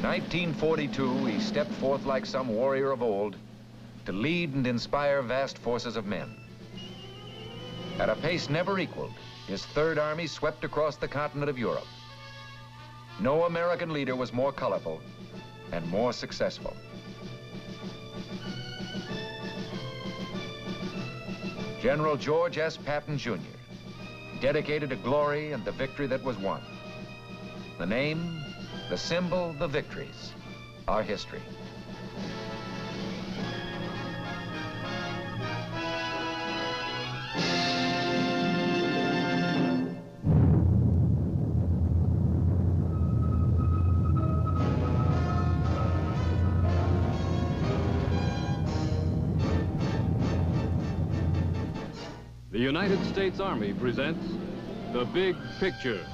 In 1942, he stepped forth like some warrior of old to lead and inspire vast forces of men. At a pace never equaled, his Third Army swept across the continent of Europe. No American leader was more colorful and more successful. General George S. Patton, Jr., dedicated to glory and the victory that was won. The name, the symbol, the victories, our history. The United States Army presents The Big Picture,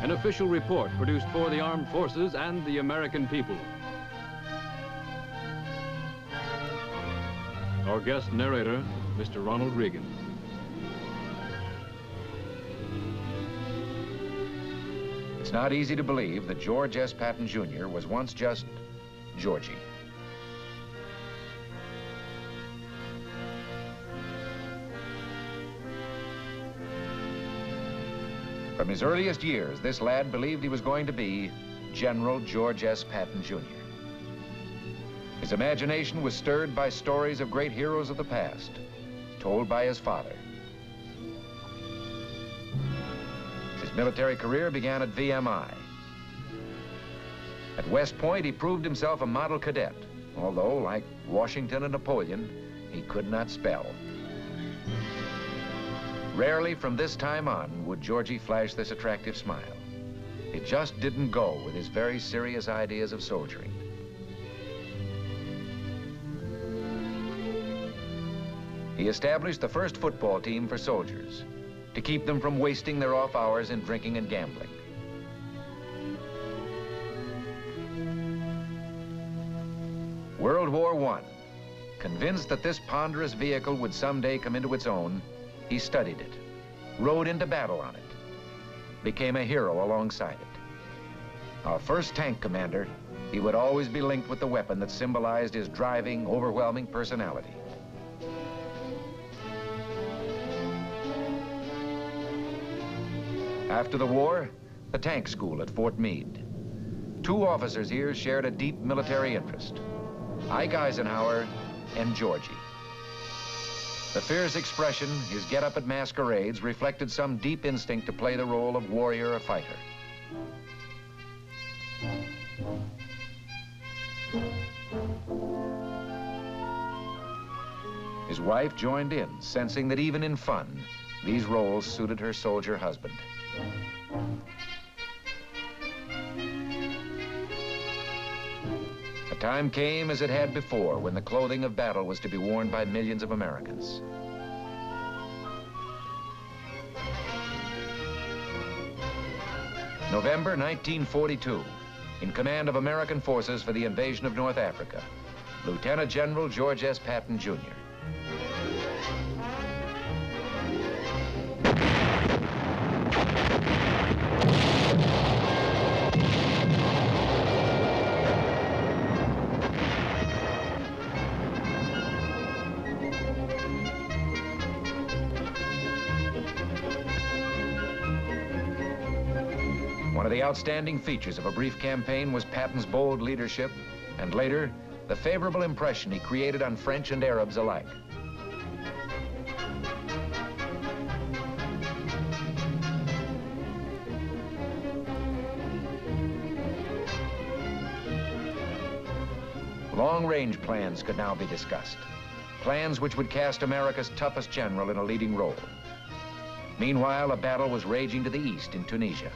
an official report produced for the armed forces and the American people. Our guest narrator, Mr. Ronald Reagan. It's not easy to believe that George S. Patton, Jr. was once just Georgie. From his earliest years, this lad believed he was going to be General George S. Patton, Jr. His imagination was stirred by stories of great heroes of the past, told by his father. His military career began at VMI. At West Point, he proved himself a model cadet, although, like Washington and Napoleon, he could not spell. Rarely from this time on would Georgie flash this attractive smile. It just didn't go with his very serious ideas of soldiering. He established the first football team for soldiers to keep them from wasting their off hours in drinking and gambling. World War I. Convinced that this ponderous vehicle would someday come into its own, he studied it, rode into battle on it, became a hero alongside it. Our first tank commander, he would always be linked with the weapon that symbolized his driving, overwhelming personality. After the war, the tank school at Fort Meade. Two officers here shared a deep military interest, Ike Eisenhower and Georgie. The fierce expression, his get-up at masquerades, reflected some deep instinct to play the role of warrior or fighter. His wife joined in, sensing that even in fun, these roles suited her soldier husband. A time came, as it had before, when the clothing of battle was to be worn by millions of Americans. November 1942, in command of American forces for the invasion of North Africa, Lieutenant General George S. Patton, Jr. One of the outstanding features of a brief campaign was Patton's bold leadership, and later, the favorable impression he created on French and Arabs alike. Long-range plans could now be discussed. Plans which would cast America's toughest general in a leading role. Meanwhile, a battle was raging to the east in Tunisia.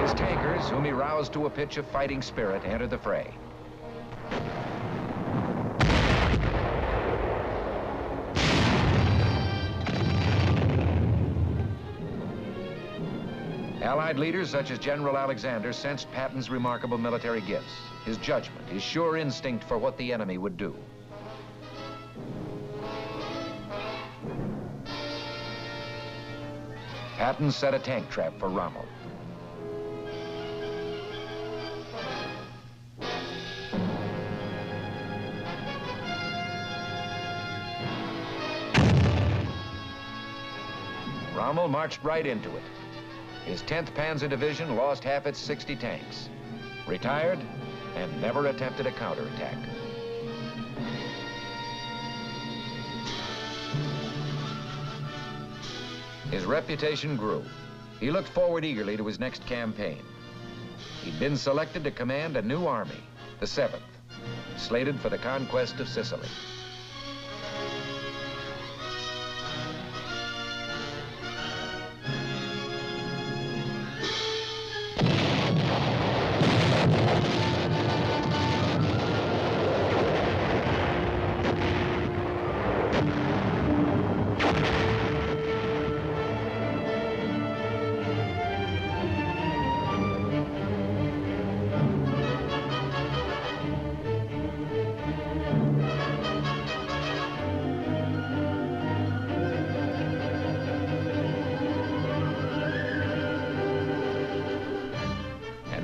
His tankers, whom he roused to a pitch of fighting spirit, entered the fray. Allied leaders such as General Alexander sensed Patton's remarkable military gifts. his judgment, his sure instinct for what the enemy would do. Patton set a tank trap for Rommel. Rommel marched right into it. His 10th Panzer Division lost half its 60 tanks, retired, and never attempted a counterattack. His reputation grew. He looked forward eagerly to his next campaign. He'd been selected to command a new army, the 7th, slated for the conquest of Sicily.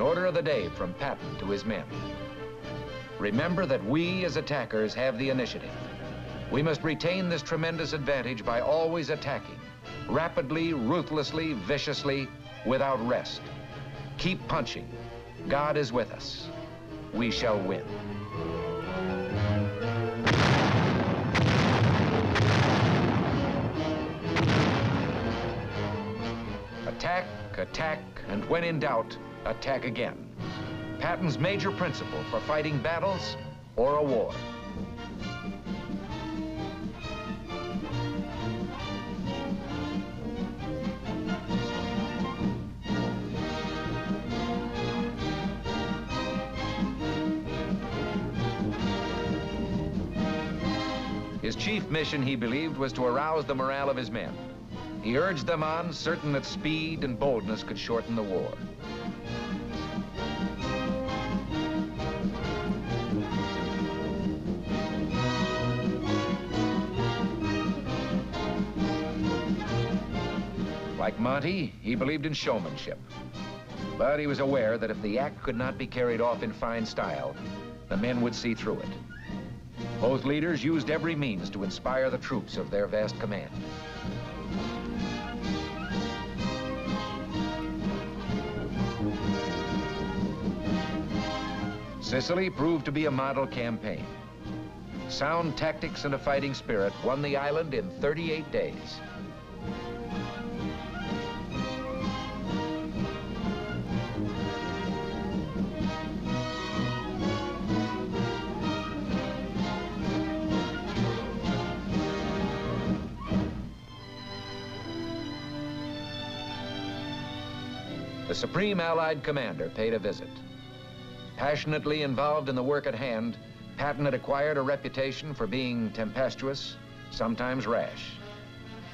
Order of the day from Patton to his men. Remember that we as attackers have the initiative. We must retain this tremendous advantage by always attacking, rapidly, ruthlessly, viciously, without rest. Keep punching. God is with us. We shall win. Attack, attack, and when in doubt, attack again. Patton's major principle for fighting battles or a war. His chief mission, he believed, was to arouse the morale of his men. He urged them on, certain that speed and boldness could shorten the war. Like Monty, he believed in showmanship. But he was aware that if the act could not be carried off in fine style, the men would see through it. Both leaders used every means to inspire the troops of their vast command. Sicily proved to be a model campaign. Sound tactics and a fighting spirit won the island in 38 days. The Supreme Allied Commander paid a visit. Passionately involved in the work at hand, Patton had acquired a reputation for being tempestuous, sometimes rash.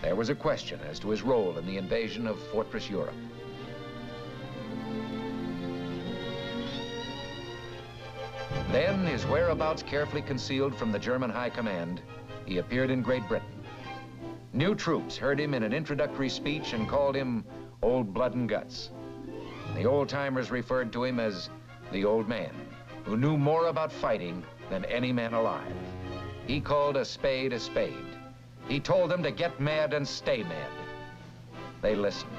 There was a question as to his role in the invasion of Fortress Europe. Then, his whereabouts carefully concealed from the German High Command, he appeared in Great Britain. New troops heard him in an introductory speech and called him Old Blood and Guts. The old-timers referred to him as the old man, who knew more about fighting than any man alive. He called a spade a spade. He told them to get mad and stay mad. They listened.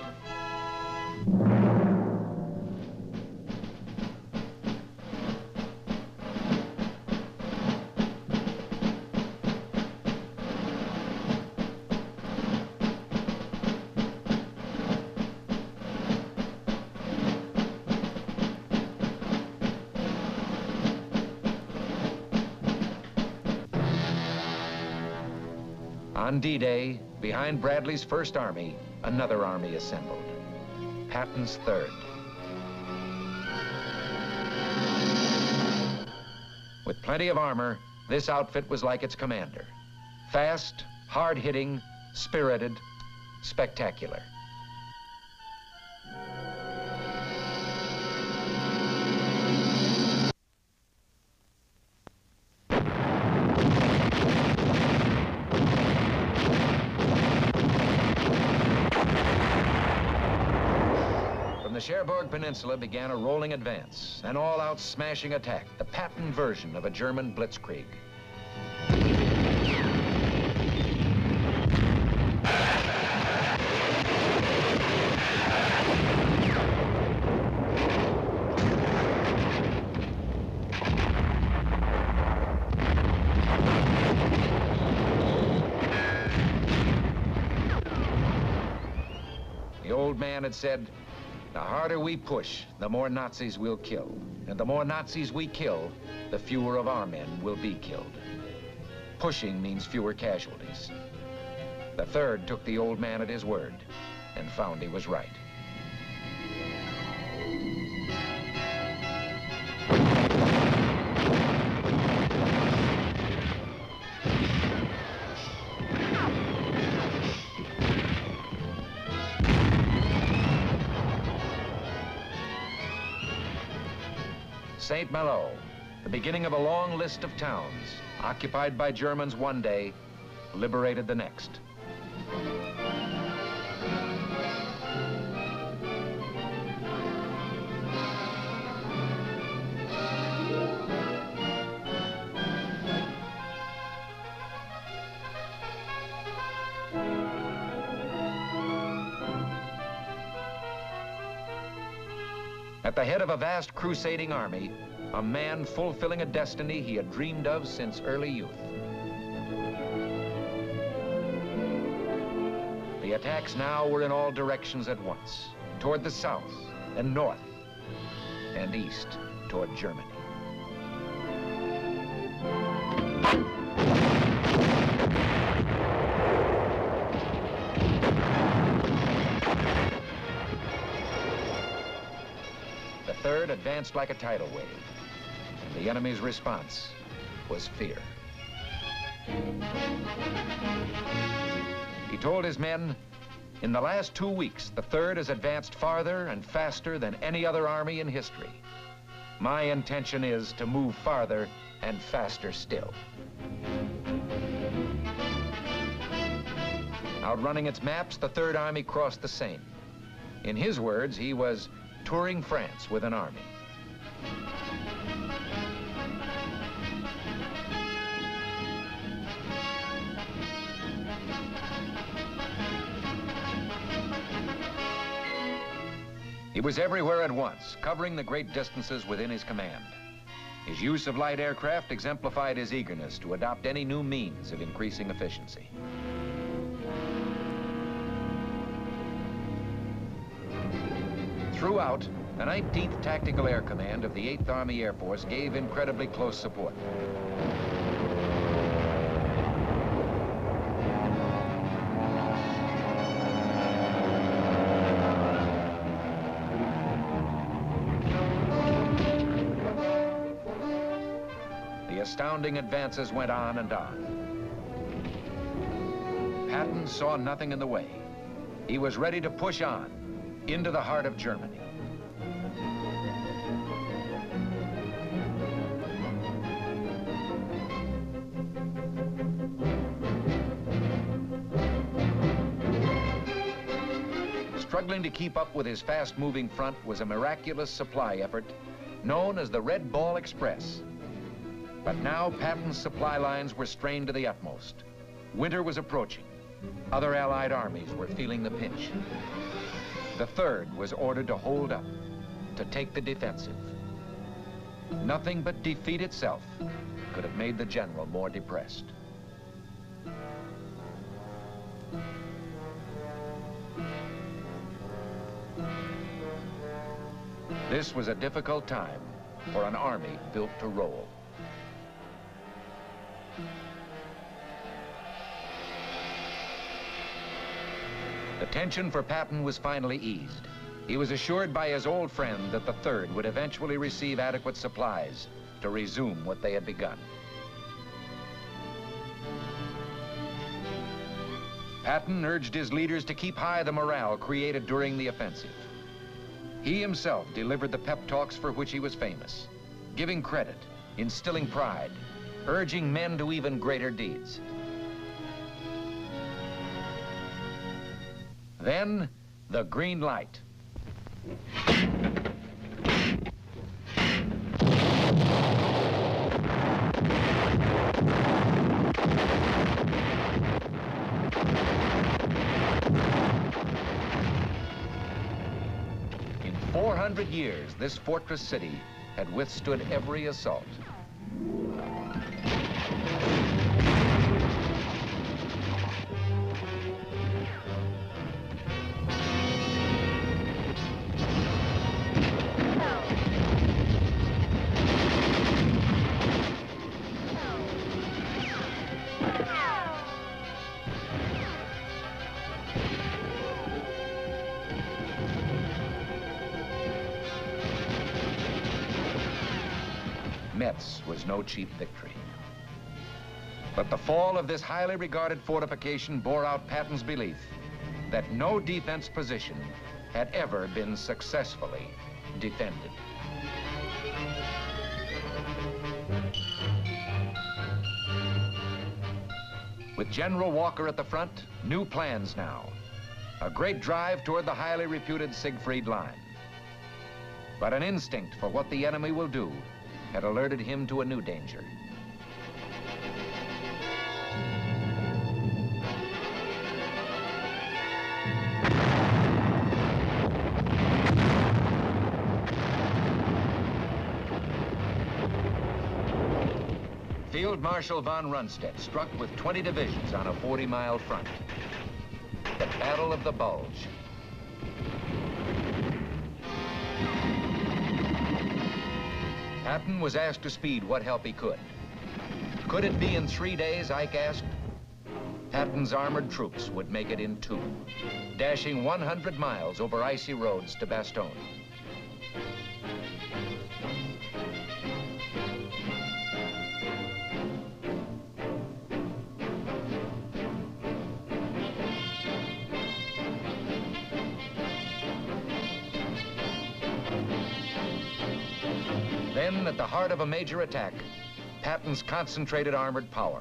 On D-Day, behind Bradley's First Army, another army assembled, Patton's Third. With plenty of armor, this outfit was like its commander. Fast, hard-hitting, spirited, spectacular. the Cherbourg Peninsula began a rolling advance, an all-out smashing attack, the Patton version of a German blitzkrieg. The old man had said, the harder we push, the more Nazis we'll kill. And the more Nazis we kill, the fewer of our men will be killed. Pushing means fewer casualties. The 3rd took the old man at his word and found he was right. St. Malo, the beginning of a long list of towns, occupied by Germans one day, liberated the next. At the head of a vast crusading army, a man fulfilling a destiny he had dreamed of since early youth. The attacks now were in all directions at once, toward the south and north, and east toward Germany. The 3rd advanced like a tidal wave, and the enemy's response was fear. He told his men, in the last 2 weeks, the 3rd has advanced farther and faster than any other army in history. My intention is to move farther and faster still. Outrunning its maps, the 3rd Army crossed the Seine. In his words, he was touring France with an army. He was everywhere at once, covering the great distances within his command. His use of light aircraft exemplified his eagerness to adopt any new means of increasing efficiency. Throughout, the 19th Tactical Air Command of the 8th Army Air Force gave incredibly close support. The astounding advances went on and on. Patton saw nothing in the way. He was ready to push on into the heart of Germany. Struggling to keep up with his fast-moving front was a miraculous supply effort known as the Red Ball Express. But now Patton's supply lines were strained to the utmost. Winter was approaching. Other Allied armies were feeling the pinch. The 3rd was ordered to hold up, to take the defensive. Nothing but defeat itself could have made the general more depressed. This was a difficult time for an army built to roll. The tension for Patton was finally eased. He was assured by his old friend that the 3rd would eventually receive adequate supplies to resume what they had begun. Patton urged his leaders to keep high the morale created during the offensive. He himself delivered the pep talks for which he was famous, giving credit, instilling pride, urging men to even greater deeds. Then, the green light. In 400 years, this fortress city had withstood every assault. Metz was no cheap victory. But the fall of this highly regarded fortification bore out Patton's belief that no defense position had ever been successfully defended. With General Walker at the front, new plans now. A great drive toward the highly reputed Siegfried Line. But an instinct for what the enemy will do had alerted him to a new danger. Field Marshal von Rundstedt struck with 20 divisions on a 40-mile front. The Battle of the Bulge. Patton was asked to speed what help he could. Could it be in 3 days, Ike asked? Patton's armored troops would make it in 2, dashing 100 miles over icy roads to Bastogne. Then, at the heart of a major attack, Patton's concentrated armored power.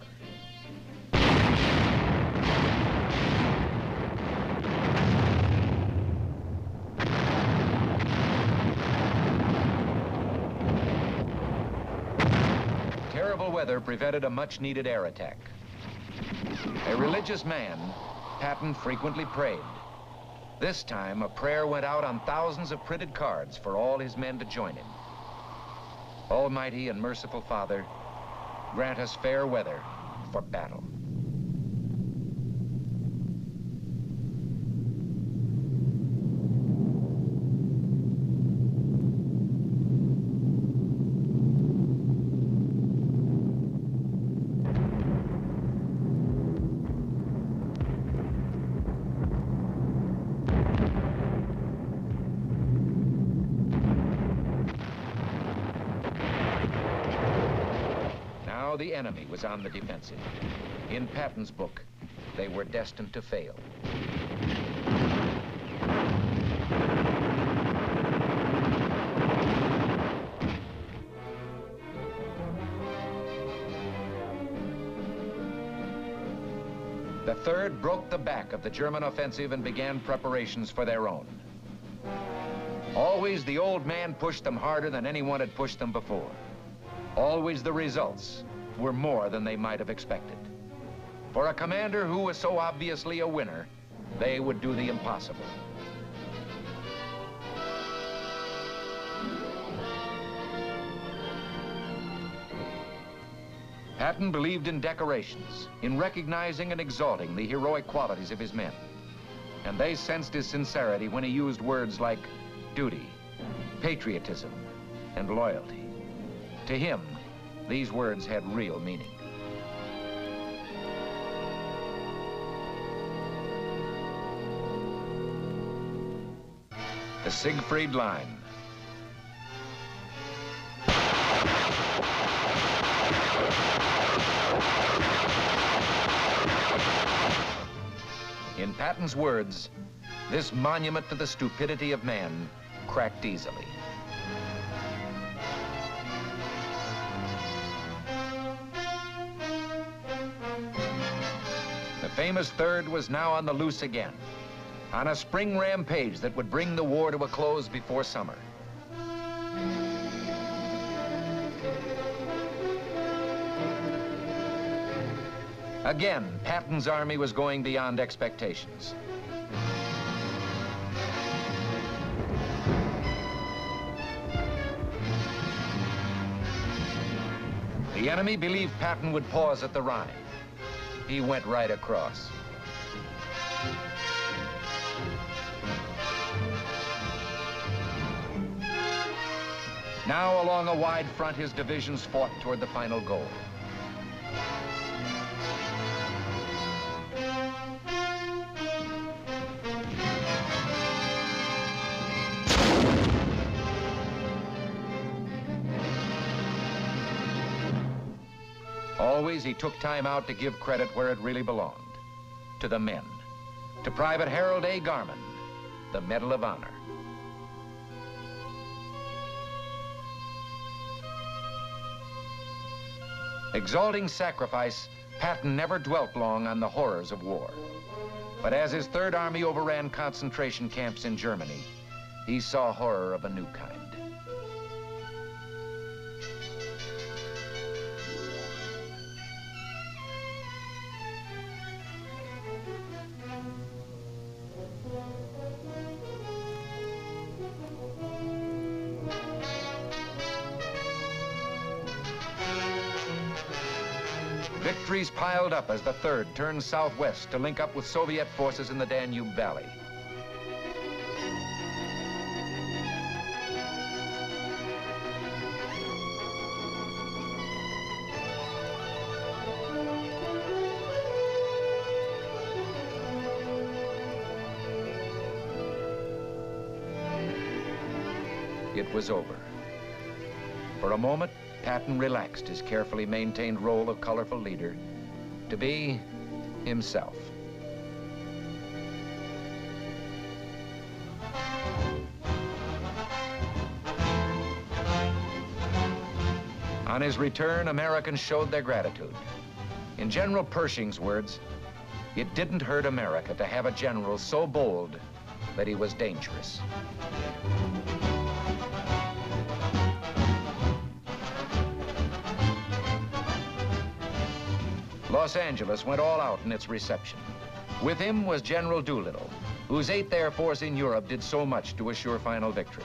Terrible weather prevented a much-needed air attack. A religious man, Patton frequently prayed. This time, a prayer went out on thousands of printed cards for all his men to join him. Almighty and merciful Father, grant us fair weather for battle. The enemy was on the defensive. In Patton's book, they were destined to fail. The 3rd broke the back of the German offensive and began preparations for their own. Always the old man pushed them harder than anyone had pushed them before. Always the results were more than they might have expected. For a commander who was so obviously a winner, they would do the impossible. Patton believed in decorations, in recognizing and exalting the heroic qualities of his men. And they sensed his sincerity when he used words like duty, patriotism, and loyalty. To him, these words had real meaning. The Siegfried Line. In Patton's words, this monument to the stupidity of man cracked easily. The famous 3rd was now on the loose again. on a spring rampage that would bring the war to a close before summer. Again, Patton's army was going beyond expectations. The enemy believed Patton would pause at the Rhine. He went right across. Now, along a wide front, his divisions fought toward the final goal. Always, he took time out to give credit where it really belonged, to the men, to Private Harold A. Garman, the Medal of Honor. Exalting sacrifice, Patton never dwelt long on the horrors of war. But as his Third Army overran concentration camps in Germany, he saw horror of a new kind. Victories piled up as the Third turned southwest to link up with Soviet forces in the Danube Valley. It was over. For a moment, Patton relaxed his carefully maintained role of colorful leader to be himself. On his return, Americans showed their gratitude. In General Pershing's words, it didn't hurt America to have a general so bold that he was dangerous. Los Angeles went all out in its reception. With him was General Doolittle, whose 8th Air Force in Europe did so much to assure final victory.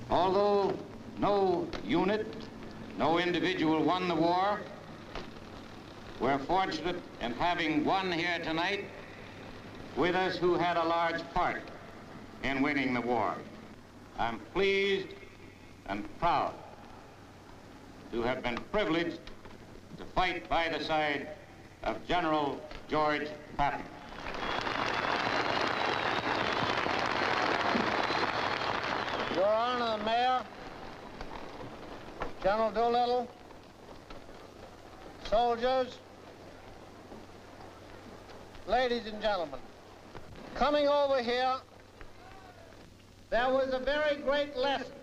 Although no unit, no individual won the war, we're fortunate in having one here tonight with us who had a large part in winning the war. I'm pleased and proud to have been privileged to fight by the side of General George Patton. Your Honor, the Mayor, General Doolittle, soldiers, ladies and gentlemen, coming over here, there was a very great lesson.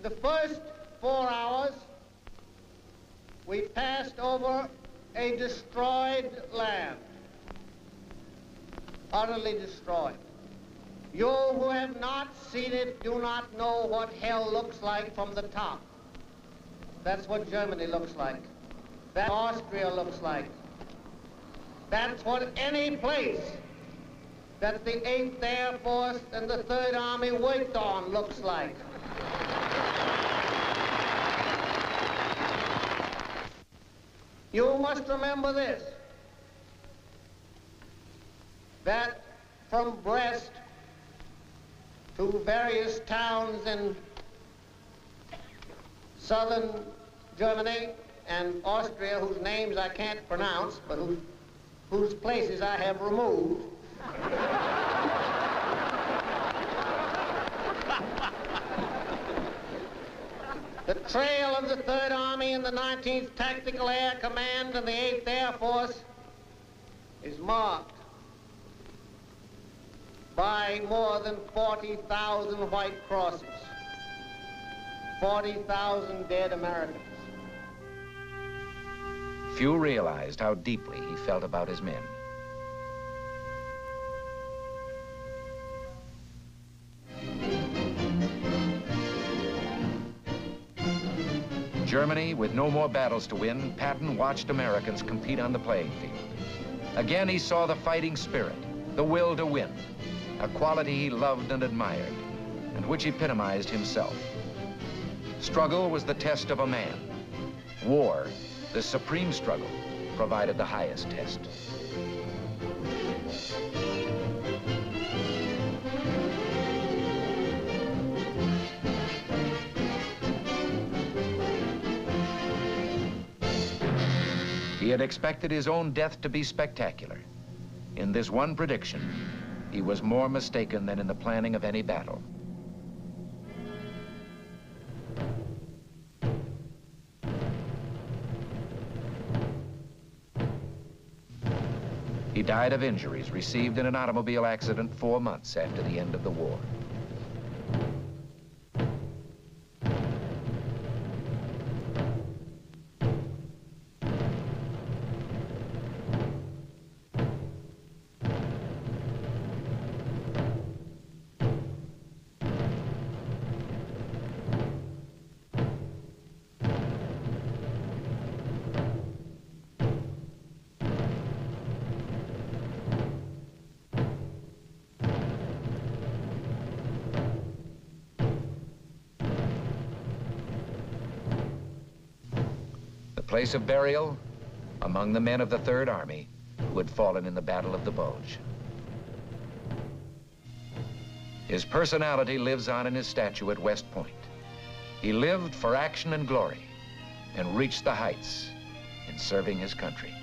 The first 4 hours, we passed over a destroyed land, utterly destroyed. You who have not seen it do not know what hell looks like from the top. That's what Germany looks like. That's what Austria looks like. That's what any place that the 8th Air Force and the 3rd Army worked on looks like. You must remember this, that from Brest to various towns in southern Germany and Austria, whose names I can't pronounce, but whose places I have removed, the trail of the 3rd Army and the 19th Tactical Air Command and the 8th Air Force is marked by more than 40,000 white crosses, 40,000 dead Americans. Few realized how deeply he felt about his men. Germany, with no more battles to win, Patton watched Americans compete on the playing field. Again, he saw the fighting spirit, the will to win, a quality he loved and admired, and which epitomized himself. Struggle was the test of a man. War, the supreme struggle, provided the highest test. He had expected his own death to be spectacular. In this one prediction, he was more mistaken than in the planning of any battle. He died of injuries received in an automobile accident 4 months after the end of the war. Place of burial among the men of the Third Army who had fallen in the Battle of the Bulge. His personality lives on in his statue at West Point. He lived for action and glory and reached the heights in serving his country.